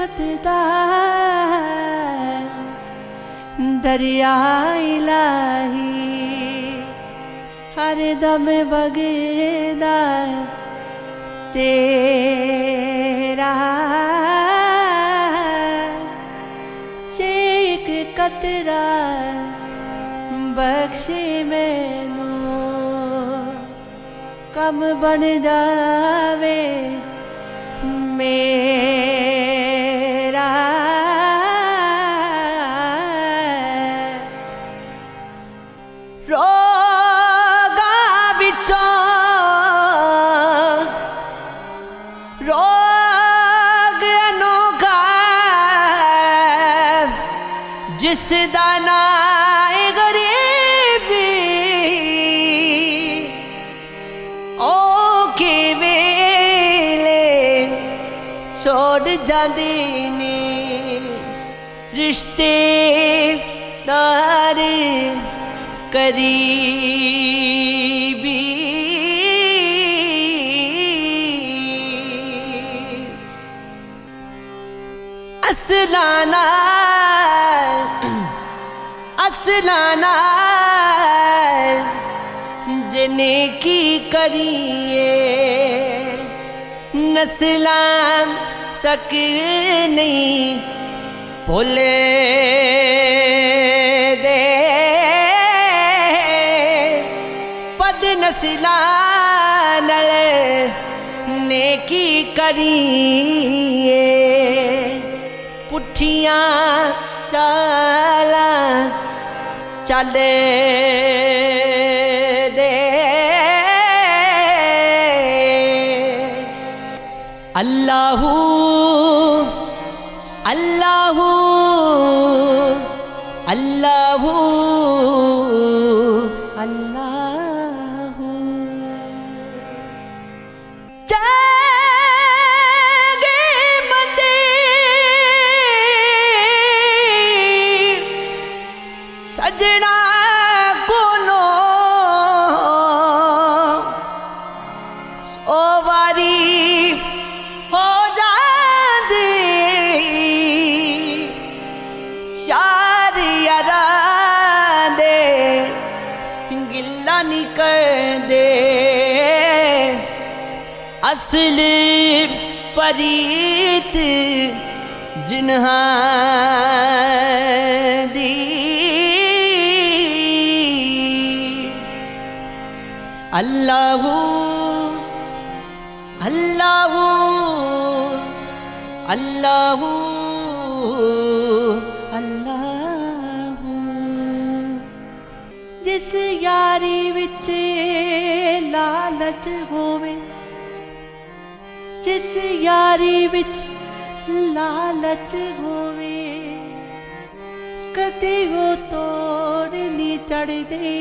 रहमत दा दरिया इलाही हर दम बगदा तेरा चेक कतरा बख्शे मैनू कम बन जावे मेरा रोगा बिचों रोग अनोखा जिस दा नाम गरीबी ओ के वेले छोड़ जांदे ने रिश्ते दार करीबी असलाना असलाना जिने की करिए नस्लां तक नहीं भूले दे पद नस्लां नाल नेकी करिए पुठियां चाला चले दे अल्लाहू अल्लाहू अल्लाहू अल्लाहू जागे मंदे सजना कोलो सो वारी हो जांदे यार यारा दे गिला नहीं करदे असल परीत जिन्हां दी अल्लाहू अल्लाहू अल्लाहू अल्लाहू जिस यारी विच लालच होवे जिस यारी विच लालच होवे कदे वो तोड़ नहीं चढ़दे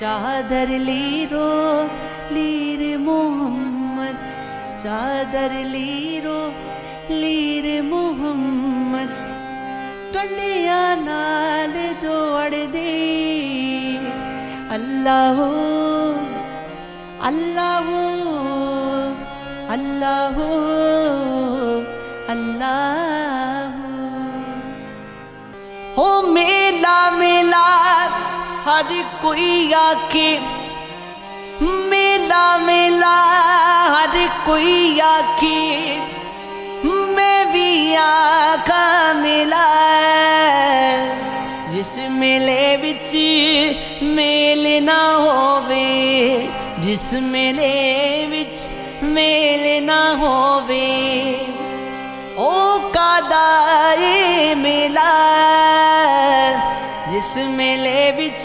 चादर लीरो लीर मोहम्मद चादर लीरो लीर मोहम्मद कंडिया नाल जोड़ दे अल्लाहू अल्लाहू अल्लाहू अल्लाहू हो मेला मेला हर कोई आके मेला मेला हर कोई आके मैं भी आका मेला जिस मेले विच मेल ना होवे जिस मेले विच मेल ना होवे ओ कादा ए मेला जिस मेले विच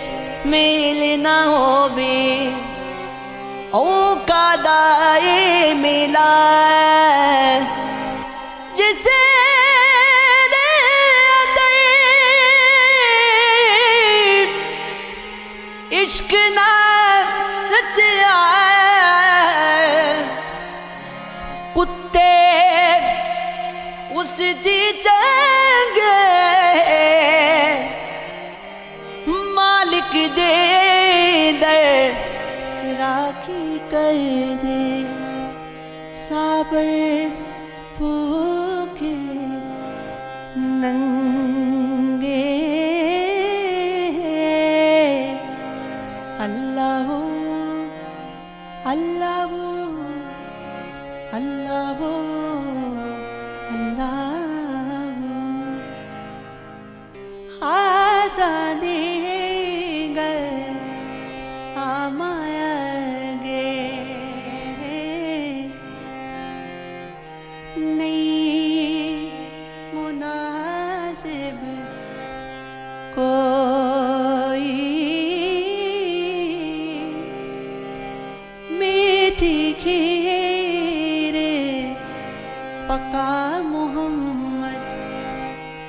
मेल ना होवे ओ कादा ए मेला जिसे इश्क ना रचिया कुत्ते उस दी चंगे मालिक दे दर राखी कर दे साबर भूखे नंगे अल्लाह अल्लाह अल्लाह अल्लाह खासाने गए आमायगे नहीं मुनासिब कोई मीठी खीर पका मोहम्मद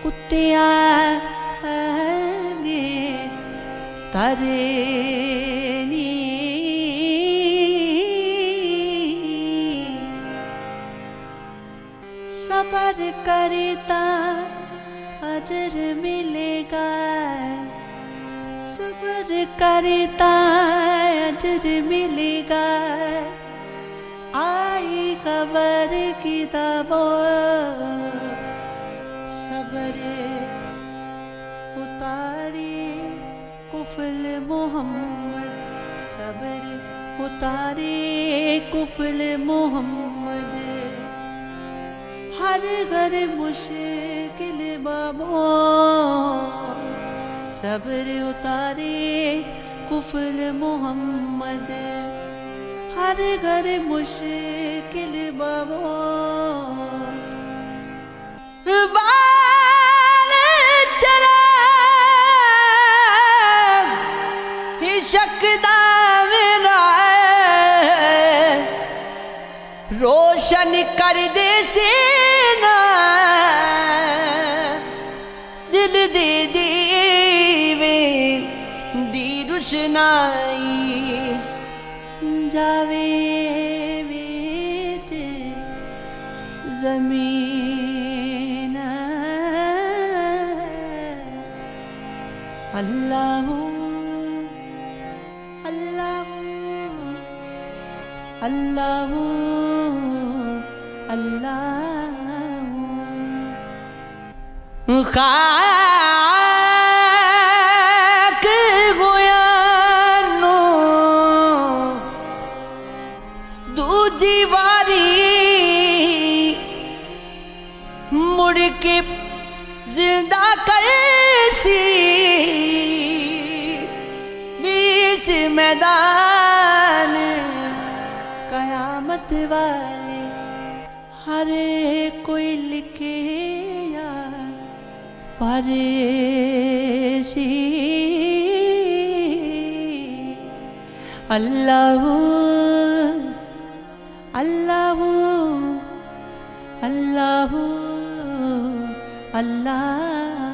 कुत्ते आगे तरेनी सबर करता अजर मिलेगा सबर करता अजर मिलेगा आई खबर की दबो सबर उतारे कुफल मोहम्मद सबर उतारे कुफल मोहम्मद हर घर मुश्किल बाबो सब्र उतारे कुफल मोहम्मद हर घर मुश्किल बाबो बाल चरा शकदा मेरा रोशन कर दे सीना दिल दे दीवे दी रुशनाई जावे बेट जमीन अल्लाह अल्लाह अल्लाह अल्लाह खाक गोयानो दूजी वारी मुड़ के जिंदा करसी बीच मैदान कयामत वाले हर कोई लिखे यार परेशी अल्लाह अल्लाह अल्लाह अल्लाह